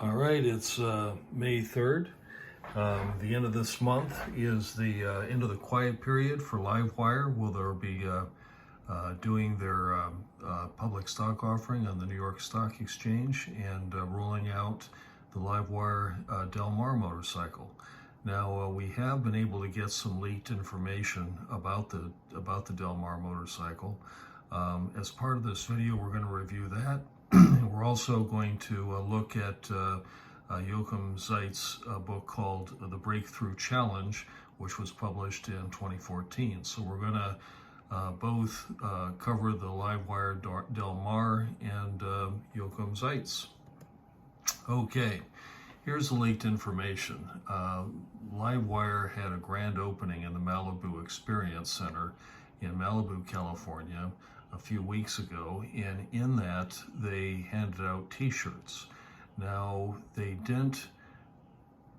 All right, it's May 3rd. The end of this month is the end of the quiet period for LiveWire. They'll be doing their public stock offering on the New York Stock Exchange and rolling out the LiveWire Del Mar motorcycle. Now we have been able to get some leaked information about the Del Mar motorcycle. As part of this video, we're going to review that. We're also going to look at Jochen Zeitz's book called The Breakthrough Challenge, which was published in 2014. So we're going to both cover the LiveWire Del Mar and Jochen Zeitz. Okay, here's the leaked information. LiveWire had a grand opening in the Malibu Experience Center in Malibu, California, a few weeks ago, and in that they handed out t-shirts. Now, they didn't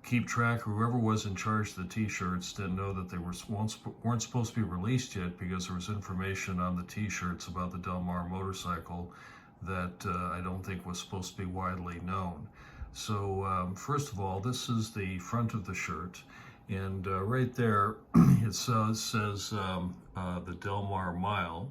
keep track, whoever was in charge of the t-shirts didn't know that they weren't supposed to be released yet, because there was information on the t-shirts about the Del Mar motorcycle that I don't think was supposed to be widely known. So first of all, this is the front of the shirt, and right there it says the Del Mar Mile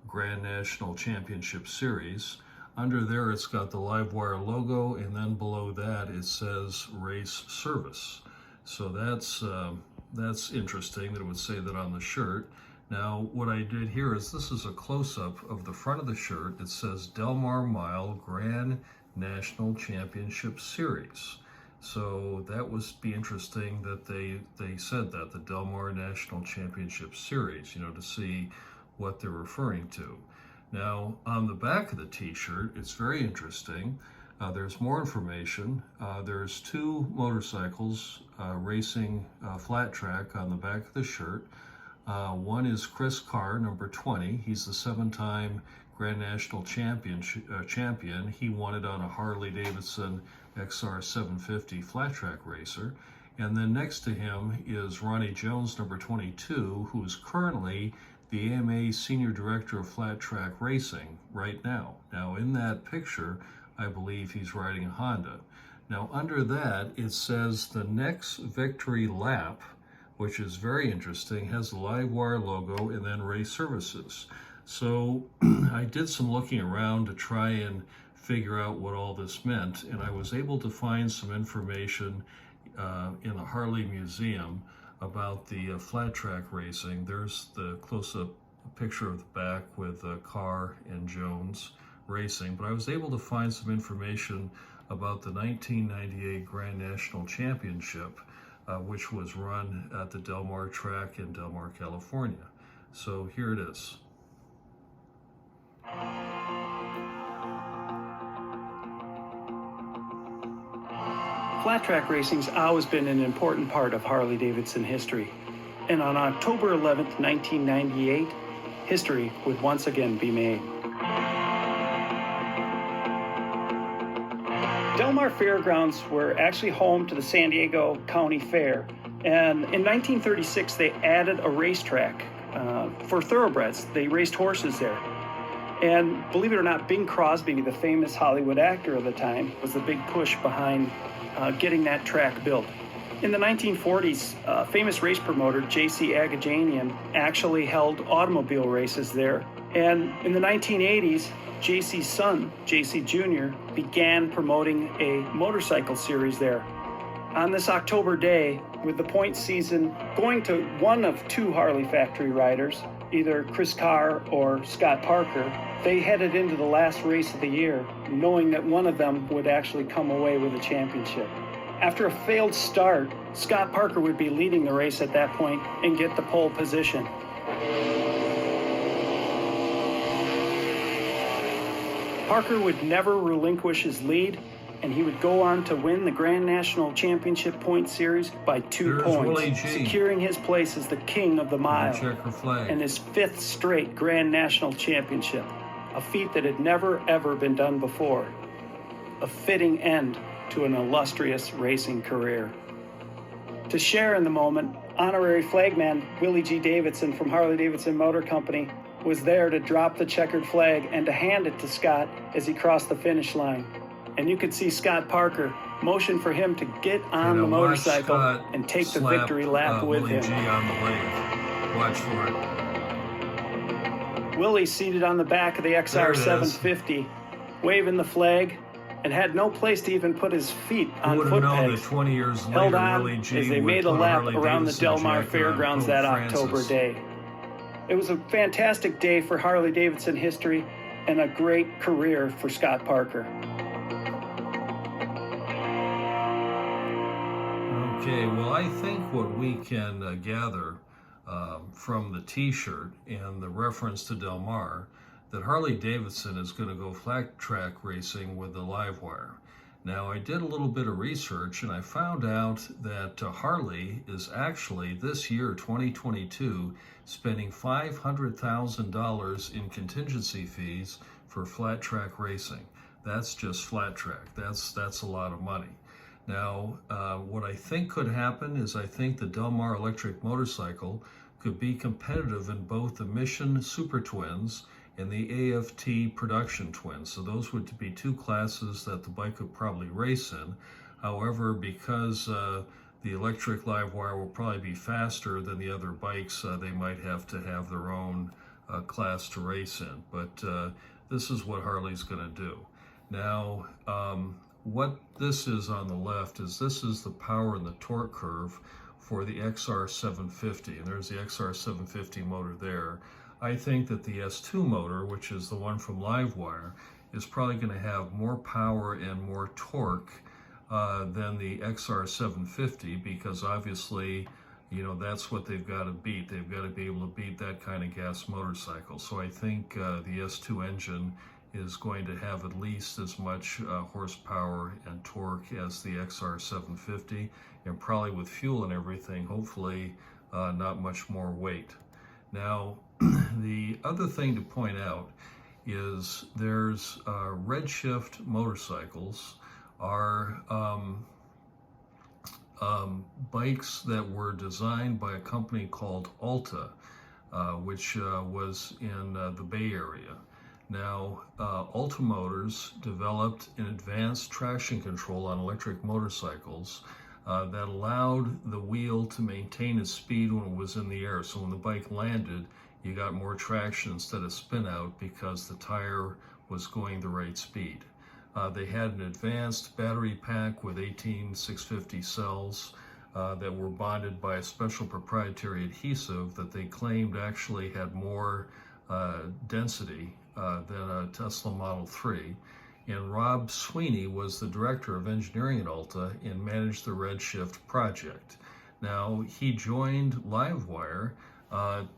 Grand National Championship Series. Under there it's got the LiveWire logo, and then below that it says Race Service. So that's interesting that it would say that on the shirt. Now what I did here is, this is a close-up of the front of the shirt. It says Del Mar Mile Grand National Championship Series. So that would be interesting that they said that, the Del Mar National Championship Series, to see what they're referring to. Now, on the back of the t-shirt, it's very interesting. There's more information. There's two motorcycles racing flat track on the back of the shirt. One is Chris Carr, number 20. He's the 7-time Grand National champion. He won it on a Harley-Davidson XR 750 flat track racer. And then next to him is Ronnie Jones, number 22, who is currently the AMA Senior Director of Flat Track Racing right now. Now in that picture, I believe he's riding a Honda. Now under that, it says the next victory lap, which is very interesting, has the LiveWire logo and then Race Services. So I did some looking around to try and figure out what all this meant, and I was able to find some information in the Harley Museum about the flat track racing. There's the close-up picture of the back with Carr and Jones racing, but I was able to find some information about the 1998 Grand National Championship, which was run at the Del Mar track in Del Mar, California. So here it is. Flat track racing's always been an important part of Harley-Davidson history. And on October 11th, 1998, history would once again be made. Del Mar Fairgrounds were actually home to the San Diego County Fair. And in 1936, they added a racetrack for thoroughbreds. They raced horses there. And believe it or not, Bing Crosby, the famous Hollywood actor of the time, was the big push behind getting that track built. In the 1940s, famous race promoter J.C. Agajanian actually held automobile races there. And in the 1980s, J.C.'s son, J.C. Jr., began promoting a motorcycle series there. On this October day, with the point season going to one of two Harley factory riders, either Chris Carr or Scott Parker, they headed into the last race of the year, knowing that one of them would actually come away with a championship. After a failed start, Scott Parker would be leading the race at that point and get the pole position. Parker would never relinquish his lead, and he would go on to win the Grand National Championship Point Series by 2 points, securing his place as the king of the mile and his 5th straight Grand National Championship, a feat that had never ever been done before. A fitting end to an illustrious racing career. To share in the moment, honorary flagman Willie G. Davidson from Harley-Davidson Motor Company was there to drop the checkered flag and to hand it to Scott as he crossed the finish line. And you could see Scott Parker motioned for him to get on And the watch motorcycle Scott and take the slap, victory lap with Willie G him. on the leg. Watch for it. Willie seated on the back of the There XR it is. 750, waving the flag, and had no place to even put his feet Who on would have foot known pegs. that 20 years Held later, on Willie G as they would made a put lap Harley around the Davidson Del Mar jacket on Fairgrounds Pope that Francis. October day. It was a fantastic day for Harley Davidson history and a great career for Scott Parker. Okay, well, I think what we can gather from the t-shirt and the reference to Del Mar, that Harley Davidson is going to go flat track racing with the LiveWire. Now, I did a little bit of research and I found out that Harley is actually this year, 2022, spending $500,000 in contingency fees for flat track racing. That's just flat track. That's a lot of money. Now, what I think could happen is I think the Del Mar electric motorcycle could be competitive in both the Mission Super Twins and the AFT Production Twins. So those would be two classes that the bike could probably race in. However, because the electric LiveWire will probably be faster than the other bikes, they might have to have their own class to race in. But this is what Harley's going to do. Now, what this is on the left is this is the power and the torque curve for the XR 750, and there's the XR 750 motor there. I think that the S2 motor, which is the one from LiveWire, is probably going to have more power and more torque than the XR 750, because obviously, you know, that's what they've got to beat. They've got to be able to beat that kind of gas motorcycle. So I think the S2 engine is going to have at least as much horsepower and torque as the XR 750, and probably with fuel and everything, hopefully not much more weight. Now, the other thing to point out is there's Redshift motorcycles are bikes that were designed by a company called Alta, which was in the Bay Area. Now, Alta Motors developed an advanced traction control on electric motorcycles that allowed the wheel to maintain its speed when it was in the air. So when the bike landed, you got more traction instead of spin out because the tire was going the right speed. They had an advanced battery pack with 18 650 cells that were bonded by a special proprietary adhesive that they claimed actually had more density than a Tesla Model 3. And Rob Sweeney was the director of engineering at Alta and managed the Redshift project. Now, he joined LiveWire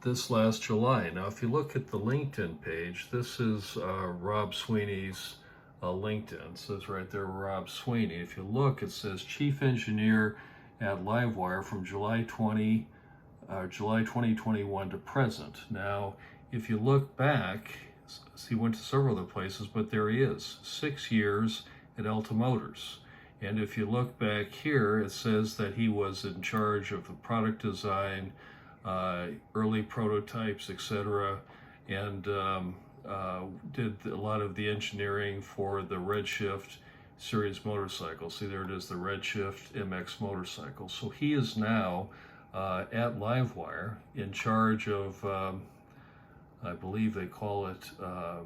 this last July. Now, if you look at the LinkedIn page, this is Rob Sweeney's LinkedIn. It says right there, Rob Sweeney. If you look, it says Chief Engineer at LiveWire from July 2021 to present. Now, if you look back, he went to several other places, but there he is, 6 years at Alta Motors. And if you look back here, it says that he was in charge of the product design, early prototypes, etc., and did a lot of the engineering for the Redshift series motorcycle. See, there it is, the Redshift MX motorcycle. So he is now at LiveWire in charge of I believe they call it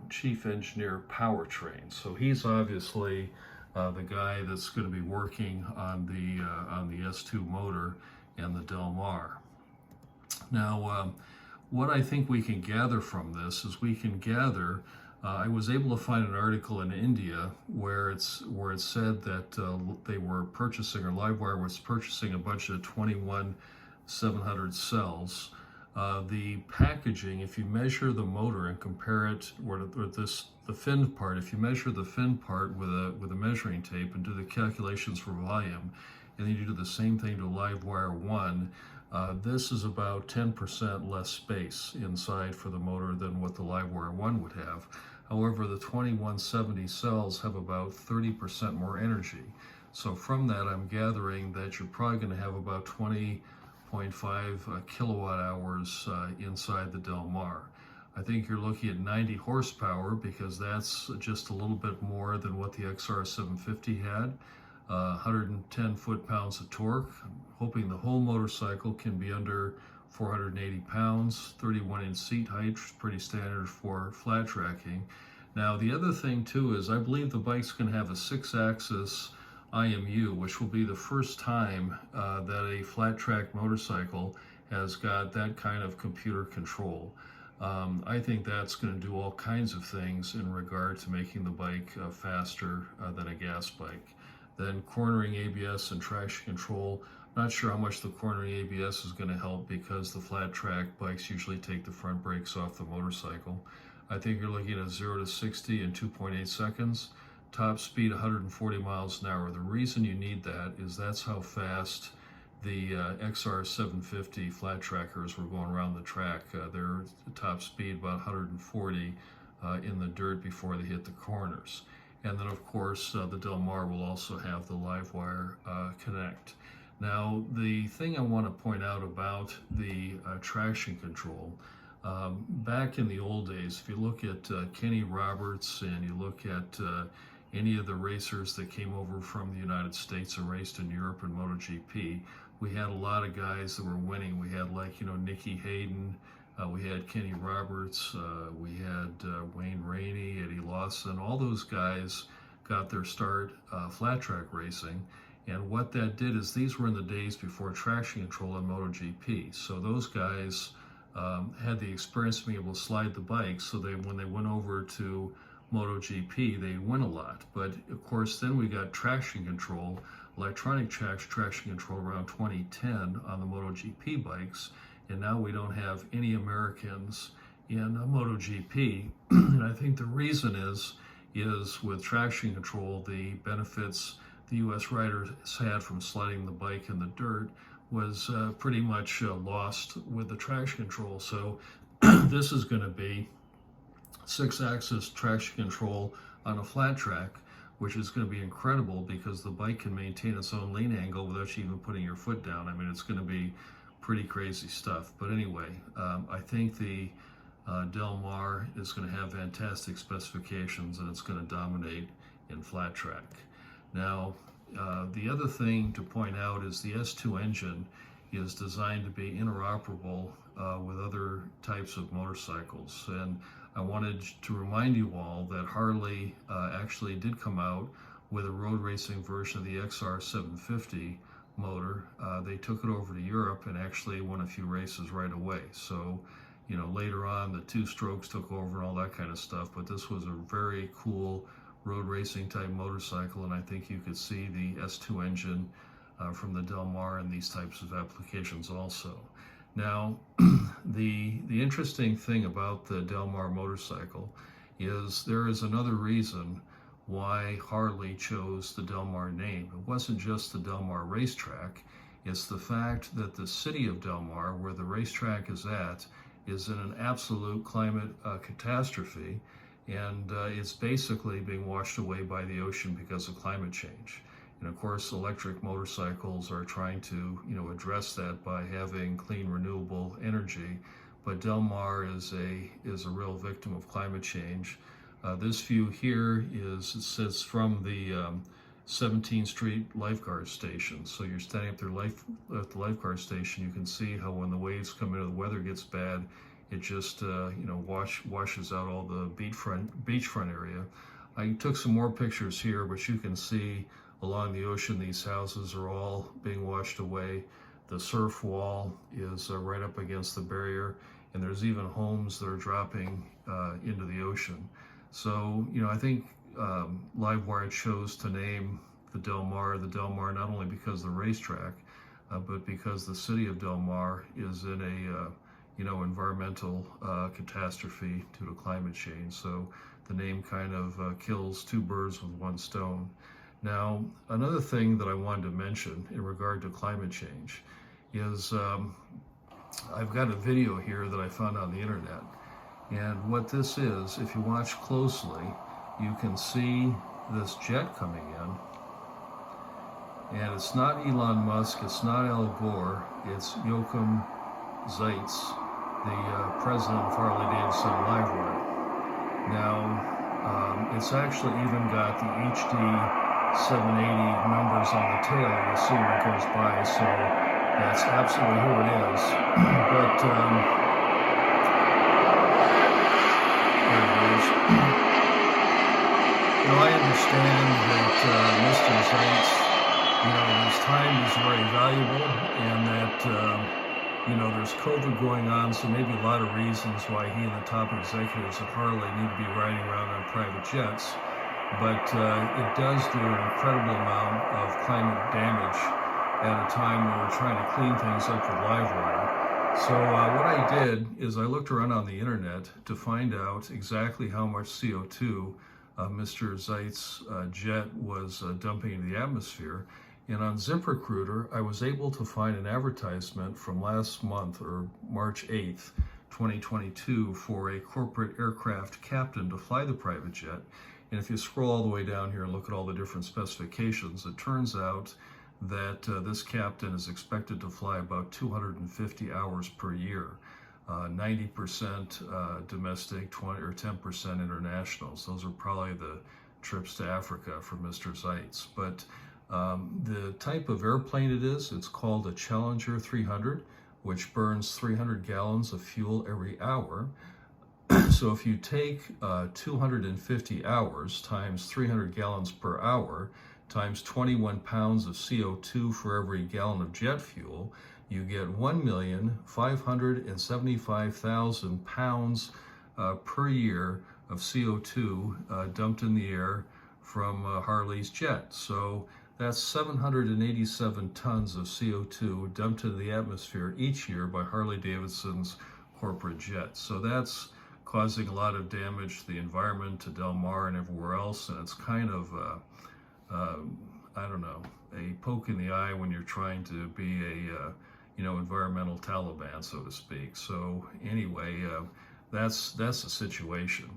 Chief Engineer Powertrain. So he's obviously the guy that's going to be working on the S2 motor and the Del Mar. Now, what I think we can gather from this is we can gather. I was able to find an article in India where it said that they were purchasing, or LiveWire was purchasing, a bunch of 21700 cells. The packaging, if you measure the motor and compare it, the fin part, if you measure the fin part with a measuring tape and do the calculations for volume, and then you do the same thing to LiveWire 1, this is about 10% less space inside for the motor than what the LiveWire 1 would have. However, the 2170 cells have about 30% more energy. So from that, I'm gathering that you're probably going to have about 20.5 kilowatt hours inside the Del Mar. I think you're looking at 90 horsepower because that's just a little bit more than what the XR 750 had. 110 foot-pounds of torque. I'm hoping the whole motorcycle can be under 480 pounds, 31-inch seat height, which is pretty standard for flat tracking. Now, the other thing too is I believe the bike's going to have a 6-axis IMU, which will be the first time that a flat track motorcycle has got that kind of computer control. I think that's going to do all kinds of things in regard to making the bike faster than a gas bike. Then cornering ABS and traction control. Not sure how much the cornering ABS is going to help because the flat track bikes usually take the front brakes off the motorcycle. I think you're looking at 0 to 60 in 2.8 seconds. Top speed 140 miles an hour. The reason you need that is that's how fast the XR 750 flat trackers were going around the track. Their top speed about 140 in the dirt before they hit the corners. And then of course the Del Mar will also have the LiveWire Connect. Now the thing I want to point out about the traction control, back in the old days, if you look at Kenny Roberts and you look at any of the racers that came over from the United States and raced in Europe in MotoGP, we had a lot of guys that were winning. We had Nicky Hayden, we had Kenny Roberts, we had Wayne Rainey, Eddie Lawson. All those guys got their start flat track racing. And what that did is these were in the days before traction control on MotoGP. So those guys had the experience of being able to slide the bike, so when they went over to MotoGP, they win a lot. But of course, then we got traction control, electronic traction control around 2010 on the MotoGP bikes, and now we don't have any Americans in MotoGP. And I think the reason is with traction control, the benefits the U.S. riders had from sliding the bike in the dirt was pretty much lost with the traction control. So this is going to be 6-axis traction control on a flat track, which is going to be incredible because the bike can maintain its own lean angle without you even putting your foot down. I mean, it's going to be pretty crazy stuff. But anyway, I think the Del Mar is going to have fantastic specifications and it's going to dominate in flat track. Now, the other thing to point out is the S2 engine is designed to be interoperable with other types of motorcycles. And I wanted to remind you all that Harley actually did come out with a road racing version of the XR 750 motor. They took it over to Europe and actually won a few races right away. So, you know, later on the 2-strokes took over and all that kind of stuff, but this was a very cool road racing type motorcycle, and I think you could see the S2 engine from the Del Mar in these types of applications also. Now, the interesting thing about the Del Mar motorcycle is there is another reason why Harley chose the Del Mar name. It wasn't just the Del Mar racetrack, it's the fact that the city of Del Mar, where the racetrack is in an absolute climate catastrophe, and it's basically being washed away by the ocean because of climate change. And of course, electric motorcycles are trying to, address that by having clean, renewable energy. But Del Mar is a real victim of climate change. This view here sits from the 17th Street lifeguard station. So you're standing up there at the lifeguard station. You can see how when the waves come in or the weather gets bad, it just washes out all the beachfront area. I took some more pictures here, but you can see along the ocean these houses are all being washed away. The surf wall is right up against the barrier, and there's even homes that are dropping into the ocean. So, I think LiveWire chose to name the Del Mar not only because of the racetrack, but because the city of Del Mar is in a environmental catastrophe due to climate change. So the name kind of kills two birds with one stone. Now, another thing that I wanted to mention in regard to climate change is I've got a video here that I found on the internet. And what this is, if you watch closely, you can see this jet coming in. And it's not Elon Musk, it's not Al Gore, it's Jochen Zeitz, the president of Harley-Davidson LiveWire. Now, it's actually even got the HD 780 numbers on the tail, you see when it goes by, so that's absolutely who it is. But there it is. I understand that Mr. Zeitz, his time is very valuable, and that there's COVID going on, so maybe a lot of reasons why he and the top executives at Harley need to be riding around on private jets. But it does do an incredible amount of climate damage at a time when we're trying to clean things up with LiveWire. So what I did is I looked around on the internet to find out exactly how much CO2 Mr. Zeitz's jet was dumping into the atmosphere. And on ZipRecruiter, I was able to find an advertisement from last month, or March 8th, 2022, for a corporate aircraft captain to fly the private jet. And if you scroll all the way down here and look at all the different specifications, it turns out that this captain is expected to fly about 250 hours per year, 90% domestic, 20 or 10% internationals. Those are probably the trips to Africa for Mr. Zeitz. But the type of airplane it is, it's called a Challenger 300, which burns 300 gallons of fuel every hour. So if you take 250 hours times 300 gallons per hour times 21 pounds of CO2 for every gallon of jet fuel, you get 1,575,000 pounds per year of CO2 dumped in the air from Harley's jet. So that's 787 tons of CO2 dumped into the atmosphere each year by Harley-Davidson's corporate jets. So that's causing a lot of damage to the environment, to Del Mar and everywhere else, and it's kind of, I don't know, a poke in the eye when you're trying to be a, environmental Taliban, so to speak. So anyway, that's the situation.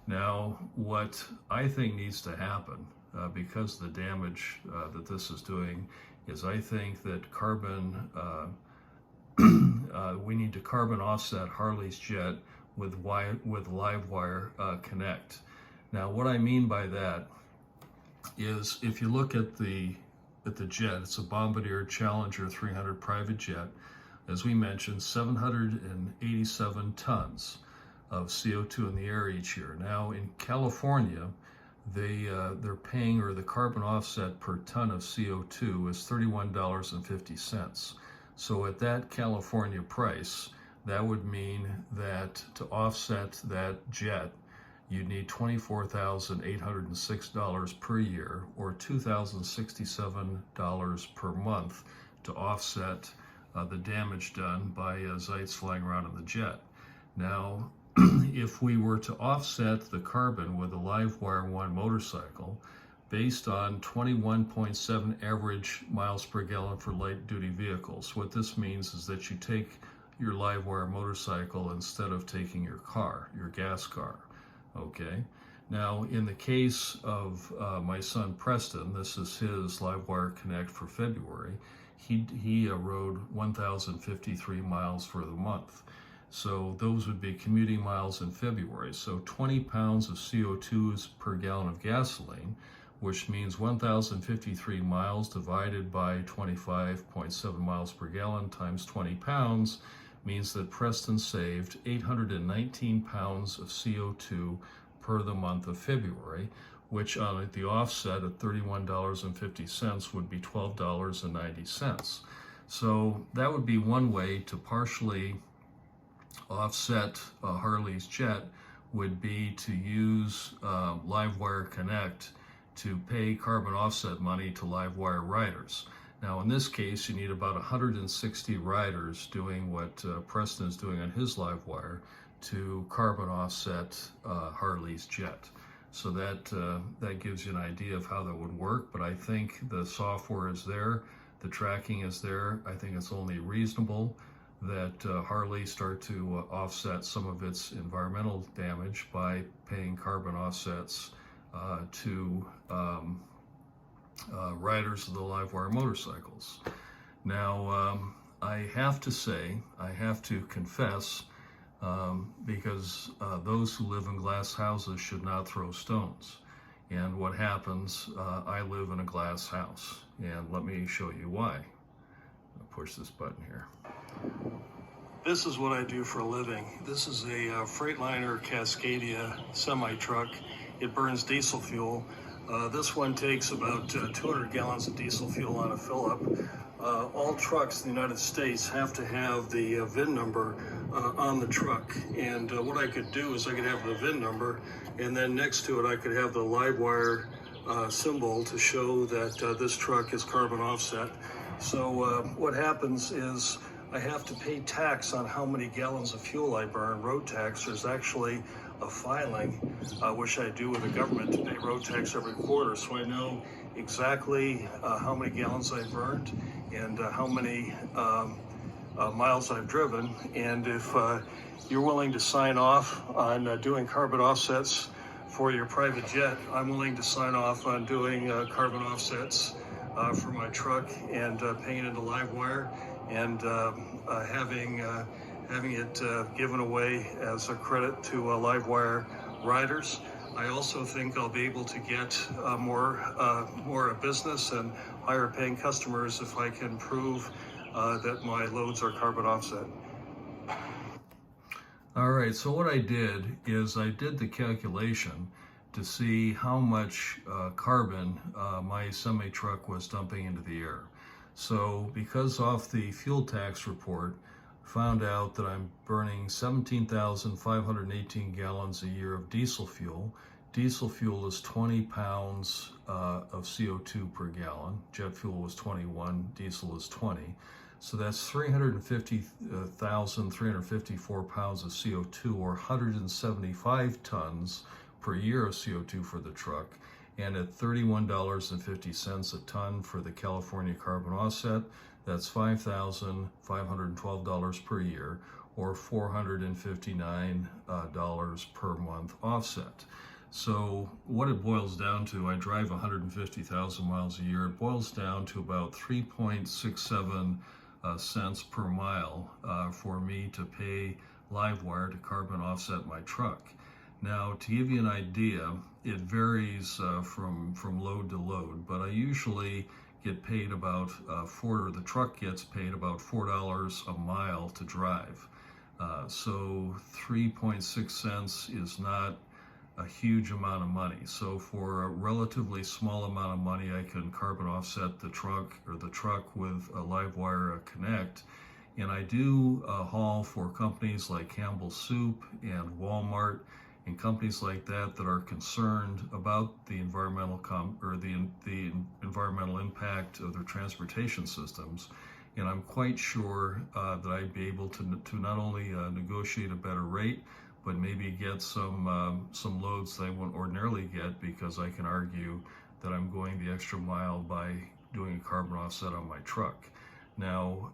Now, what I think needs to happen, because of the damage that this is doing, is I think that carbon, we need to carbon offset Harley's jet with LiveWire Connect. Now, what I mean by that is, if you look at the jet, it's a Bombardier Challenger 300 private jet. As we mentioned, 787 tons of CO2 in the air each year. Now, in California, they're paying, or the carbon offset per ton of CO2 is $31.50. So at that California price, that would mean that to offset that jet, you'd need $24,806 per year, or $2,067 per month, to offset the damage done by Zeitz flying around in the jet. Now, if we were to offset the carbon with a LiveWire 1 motorcycle, based on 21.7 average miles per gallon for light-duty vehicles, what this means is that you take your LiveWire motorcycle instead of taking your car, your gas car. Okay. Now, in the case of my son Preston, this is his LiveWire Connect for February. He rode 1,053 miles for the month. So those would be commuting miles in February. So 20 pounds of CO2 per gallon of gasoline, which means 1,053 miles divided by 25.7 miles per gallon times 20 pounds means that Preston saved 819 pounds of CO2 per the month of February, which on the offset at $31.50 would be $12.90. So that would be one way to partially offset Harley's jet, would be to use LiveWire Connect to pay carbon offset money to LiveWire riders. Now, in this case, you need about 160 riders doing what Preston is doing on his LiveWire to carbon offset Harley's jet. So that gives you an idea of how that would work. But I think the software is there, the tracking is there. I think it's only reasonable that Harley start to offset some of its environmental damage by paying carbon offsets to riders of the LiveWire motorcycles. Now, I have to confess, because those who live in glass houses should not throw stones. And what happens, I live in a glass house, and let me show you why. I'll push this button here. This is what I do for a living. This is a Freightliner Cascadia semi-truck. It burns diesel fuel. This one takes about 200 gallons of diesel fuel on a fill-up. All trucks in the United States have to have the VIN number on the truck. And what I could do is I could have the VIN number, and then next to it I could have the LiveWire symbol to show that this truck is carbon offset. So what happens is I have to pay tax on how many gallons of fuel I burn, road tax. There's actually a filing, which I do with the government to pay road tax every quarter. So I know exactly how many gallons I burned and how many miles I've driven. And if you're willing to sign off on doing carbon offsets for your private jet, I'm willing to sign off on doing carbon offsets for my truck and paying into LiveWire and having it given away as a credit to LiveWire riders. I also think I'll be able to get more business and higher paying customers if I can prove that my loads are carbon offset. All right, so what I did is I did the calculation to see how much carbon my semi-truck was dumping into the air. So because off the fuel tax report, found out that I'm burning 17,518 gallons a year of diesel fuel. Diesel fuel is 20 pounds of CO2 per gallon. Jet fuel was 21, diesel is 20. So that's 350,354 pounds of CO2, or 175 tons per year of CO2 for the truck. And at $31.50 a ton for the California carbon offset, that's $5,512 per year, or $459 per month offset. So what it boils down to, I drive 150,000 miles a year, it boils down to about 3.67 cents per mile for me to pay LiveWire to carbon offset my truck. Now, to give you an idea, it varies from load to load, but I usually get paid about the truck gets paid about $4 a mile to drive. So 3.6 cents is not a huge amount of money. So for a relatively small amount of money, I can carbon offset the truck with a LiveWire Connect. And I do haul for companies like Campbell Soup and Walmart and companies like that that are concerned about the environmental the environmental impact of their transportation systems. And I'm quite sure that I'd be able to not only negotiate a better rate, but maybe get some loads that I wouldn't ordinarily get, because I can argue that I'm going the extra mile by doing a carbon offset on my truck. Now,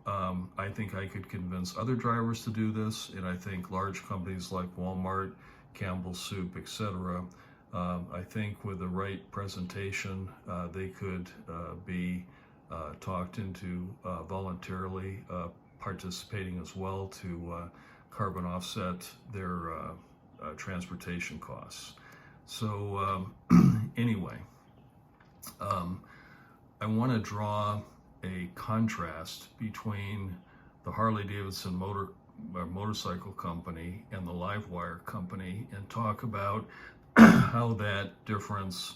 I think I could convince other drivers to do this, and I think large companies like Walmart, Campbell Soup, etc. I think with the right presentation, they could be talked into voluntarily participating as well to carbon offset their transportation costs. So anyway, I want to draw a contrast between the Harley-Davidson motorcycle company and the LiveWire company, and talk about how that difference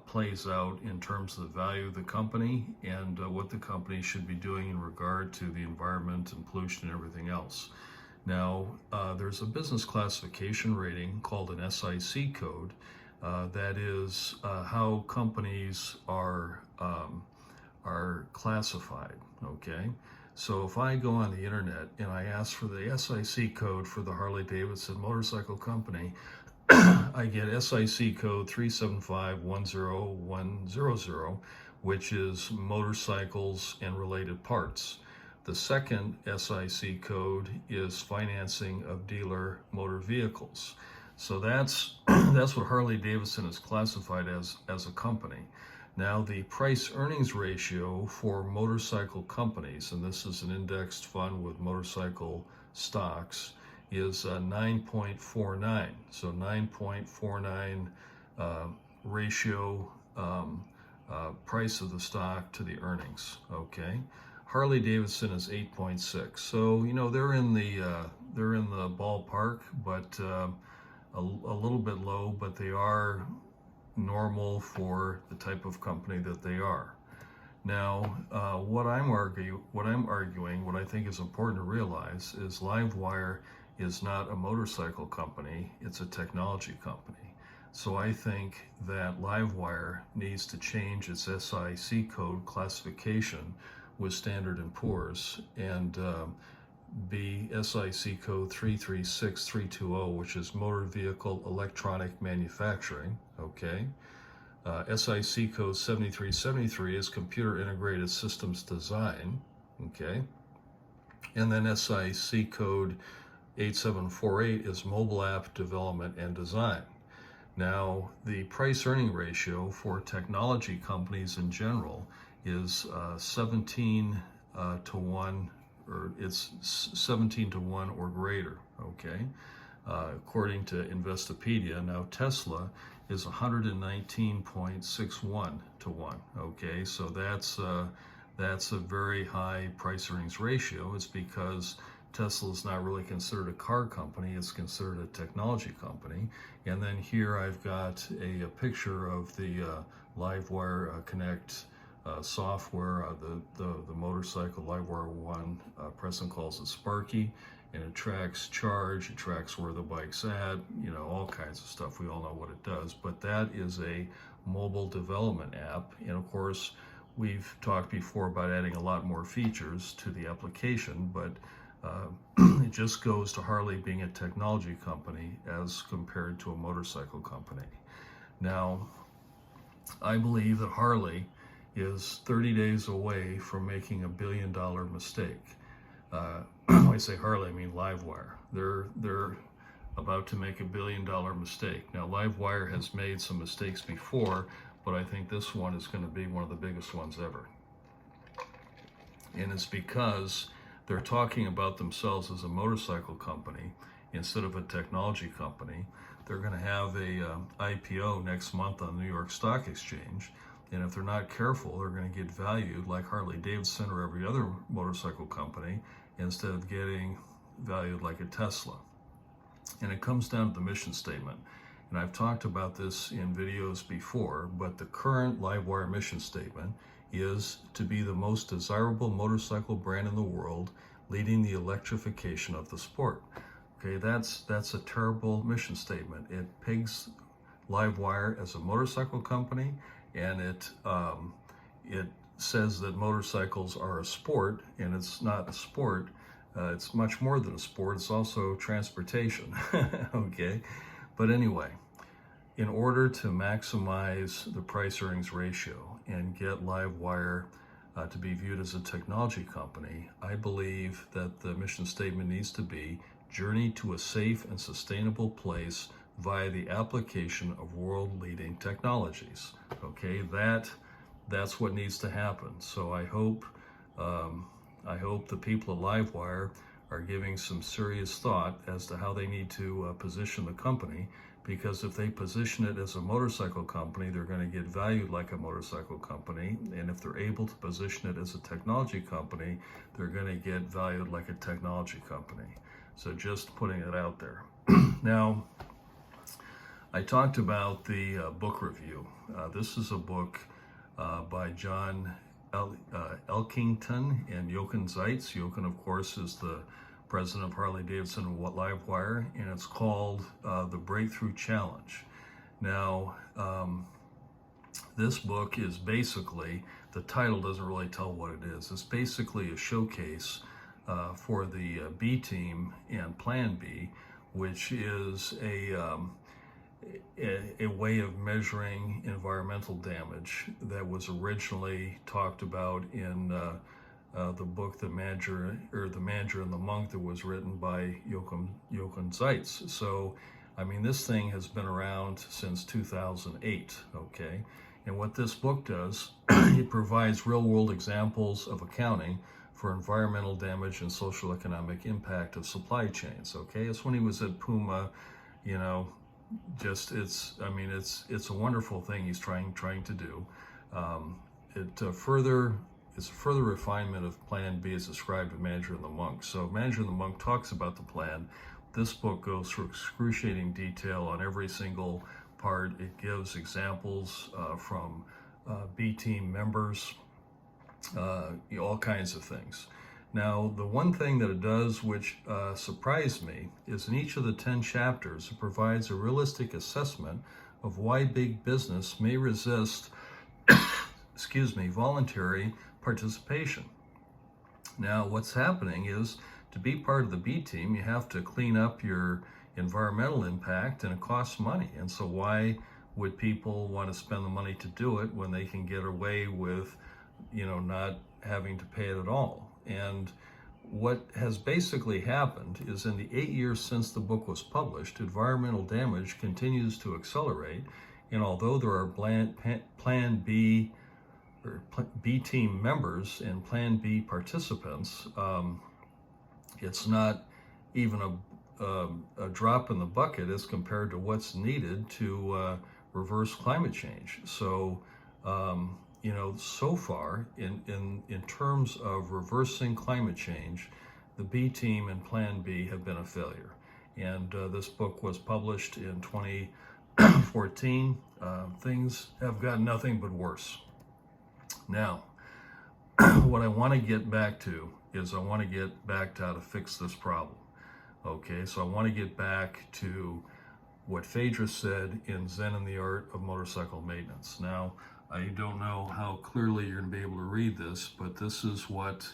plays out in terms of the value of the company and what the company should be doing in regard to the environment and pollution and everything else. Now, there's a business classification rating called an SIC code that is how companies are classified, okay? So if I go on the internet and I ask for the SIC code for the Harley-Davidson motorcycle company, I get SIC code 375-10100, which is motorcycles and related parts. The second SIC code is financing of dealer motor vehicles. So that's what Harley-Davidson is classified as a company. Now, the price earnings ratio for motorcycle companies, and this is an indexed fund with motorcycle stocks, is 9.49. So 9.49 ratio price of the stock to the earnings. Okay, Harley Davidson is 8.6. So they're in the ballpark, but a little bit low. But they are normal for the type of company that they are. Now, what I'm arguing, what I think is important to realize is LiveWire is not a motorcycle company, it's a technology company. So I think that LiveWire needs to change its SIC code classification with Standard & Poor's and be SIC code 336320, which is Motor Vehicle Electronic Manufacturing, okay? SIC code 7373 is Computer Integrated Systems Design, okay? And then SIC code 8748 is Mobile App Development and Design. Now, the price-earning ratio for technology companies in general is 17 to 1, or it's 17 to 1 or greater, okay? According to Investopedia. Now, Tesla is 119.61 to 1, okay? So that's a very high price-earnings ratio. It's because Tesla is not really considered a car company, it's considered a technology company. And then here I've got a picture of the LiveWire Connect software, the motorcycle LiveWire 1, Preston calls it Sparky, and it tracks charge, it tracks where the bike's at, all kinds of stuff. We all know what it does, but that is a mobile development app. And of course, we've talked before about adding a lot more features to the application, but it just goes to Harley being a technology company as compared to a motorcycle company. Now, I believe that Harley is 30 days away from making $1 billion mistake. When I say Harley, I mean LiveWire. They're about to make $1 billion mistake. Now, LiveWire has made some mistakes before, but I think this one is going to be one of the biggest ones ever. And it's because they're talking about themselves as a motorcycle company instead of a technology company. They're going to have a IPO next month on the New York Stock Exchange, and if they're not careful, they're going to get valued like Harley Davidson or every other motorcycle company instead of getting valued like a Tesla. And it comes down to the mission statement. And I've talked about this in videos before, but the current LiveWire mission statement is to be the most desirable motorcycle brand in the world, leading the electrification of the sport. Okay, that's a terrible mission statement. It pegs LiveWire as a motorcycle company, and it says that motorcycles are a sport, and it's not a sport. It's much more than a sport. It's also transportation. Okay, but anyway, in order to maximize the price-earnings ratio and get LiveWire to be viewed as a technology company, I believe that the mission statement needs to be journey to a safe and sustainable place via the application of world-leading technologies. Okay, that's what needs to happen. So I hope the people at LiveWire are giving some serious thought as to how they need to position the company, because if they position it as a motorcycle company, they're going to get valued like a motorcycle company, and if they're able to position it as a technology company, they're going to get valued like a technology company. So just putting it out there. Now, I talked about the book review. This is a book by John Elkington and Jochen Zeitz. Jochen, of course, is the president of Harley Davidson and LiveWire, and it's called The Breakthrough Challenge. Now, this book is basically, the title doesn't really tell what it is. It's basically a showcase for the B team and Plan B, which is a way of measuring environmental damage that was originally talked about in the book The Manager and the Monk, that was written by Jochen Zeitz. So, I mean, this thing has been around since 2008, okay? And what this book does, it provides real-world examples of accounting for environmental damage and social economic impact of supply chains, okay? It's when he was at Puma, just I mean, it's a wonderful thing he's trying to do. It's a further refinement of Plan B as described in Manager and the Monk. So Manager and the Monk talks about the plan. This book goes through excruciating detail on every single part. It gives examples from B team members, all kinds of things. Now, the one thing that it does which surprised me is in each of the 10 chapters, it provides a realistic assessment of why big business may resist voluntary participation. Now, what's happening is to be part of the B team, you have to clean up your environmental impact, and it costs money. And so why would people want to spend the money to do it when they can get away with, not having to pay it at all? And what has basically happened is in the 8 years since the book was published, environmental damage continues to accelerate. And although there are Plan B or B team members and Plan B participants, it's not even a drop in the bucket as compared to what's needed to reverse climate change. So, so far in terms of reversing climate change, the B team and Plan B have been a failure. And this book was published in 2014. Things have gotten nothing but worse. Now, what I want to get back to is I want to get back to how to fix this problem. Okay, so I want to get back to what Phaedra said in Zen and the Art of Motorcycle Maintenance. Now, I don't know how clearly you're going to be able to read this, but this is what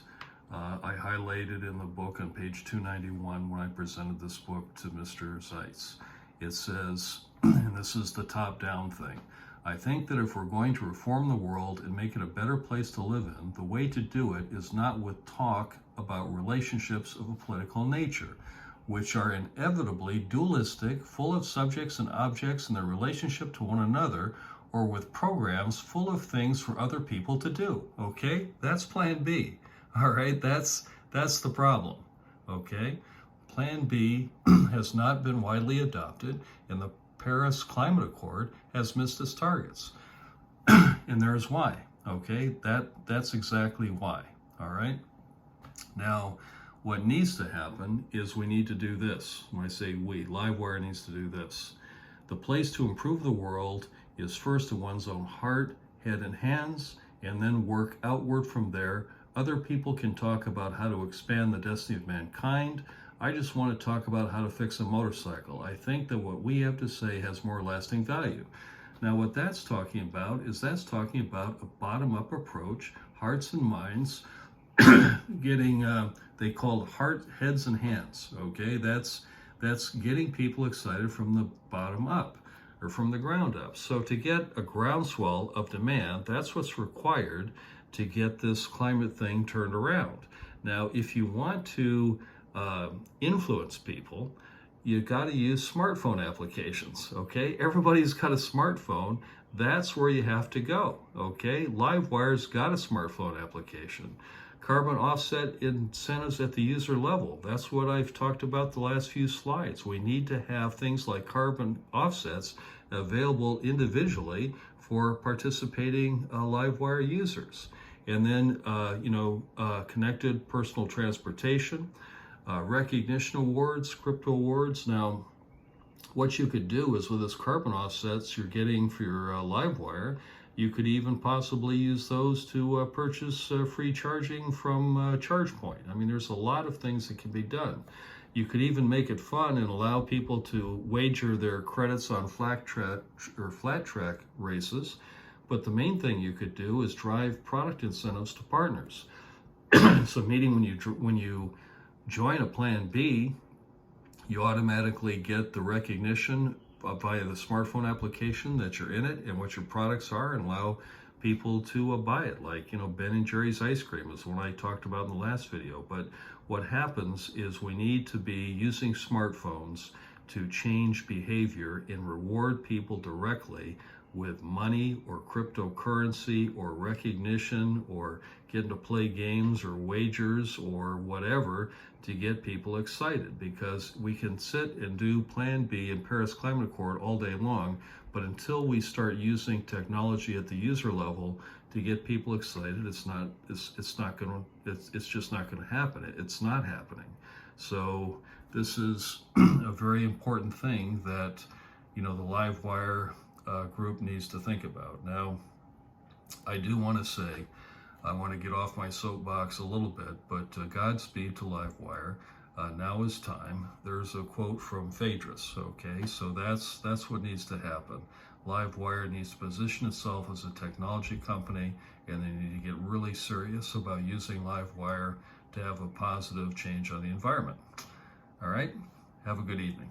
I highlighted in the book on page 291 when I presented this book to Mr. Zeitz. It says, and this is the top-down thing, I think that if we're going to reform the world and make it a better place to live in, the way to do it is not with talk about relationships of a political nature, which are inevitably dualistic, full of subjects and objects and their relationship to one another, or with programs full of things for other people to do. Okay? That's Plan B. All right? That's the problem. Okay? Plan B has not been widely adopted, and the Paris Climate Accord has missed its targets. And there's why. Okay? That's exactly why. All right? Now, what needs to happen is we need to do this. When I say we, LiveWire needs to do this. The place to improve the world is first in one's own heart, head, and hands, and then work outward from there. Other people can talk about how to expand the destiny of mankind. I just want to talk about how to fix a motorcycle. I think that what we have to say has more lasting value. Now, what that's talking about is a bottom-up approach, hearts and minds, getting, they call it heart, heads, and hands, okay? That's getting people excited from the bottom up, or from the ground up. So to get a groundswell of demand, that's what's required to get this climate thing turned around. Now, if you want to influence people, you got to use smartphone applications, okay? Everybody's got a smartphone. That's where you have to go, okay? LiveWire's got a smartphone application. Carbon offset incentives at the user level. That's what I've talked about the last few slides. We need to have things like carbon offsets available individually for participating LiveWire users. And then, connected personal transportation, recognition awards, crypto awards. Now, what you could do is with this carbon offsets you're getting for your LiveWire, you could even possibly use those to purchase free charging from ChargePoint. I mean, there's a lot of things that can be done. You could even make it fun and allow people to wager their credits on flat track races. But the main thing you could do is drive product incentives to partners. So, meaning when you join a Plan B, you automatically get the recognition via the smartphone application that you're in it and what your products are, and allow people to buy it. Like, Ben & Jerry's ice cream is one I talked about in the last video. But what happens is we need to be using smartphones to change behavior and reward people directly with money or cryptocurrency or recognition or getting to play games or wagers or whatever to get people excited, because we can sit and do Plan B and Paris Climate Accord all day long, but until we start using technology at the user level to get people excited, it's just not going to happen. It's not happening. So this is a very important thing that, you know, the LiveWire group needs to think about. Now, I do want to say, I want to get off my soapbox a little bit, but Godspeed to LiveWire. Now is time. There's a quote from Phaedrus, okay? So that's what needs to happen. LiveWire needs to position itself as a technology company, and they need to get really serious about using LiveWire to have a positive change on the environment. All right? Have a good evening.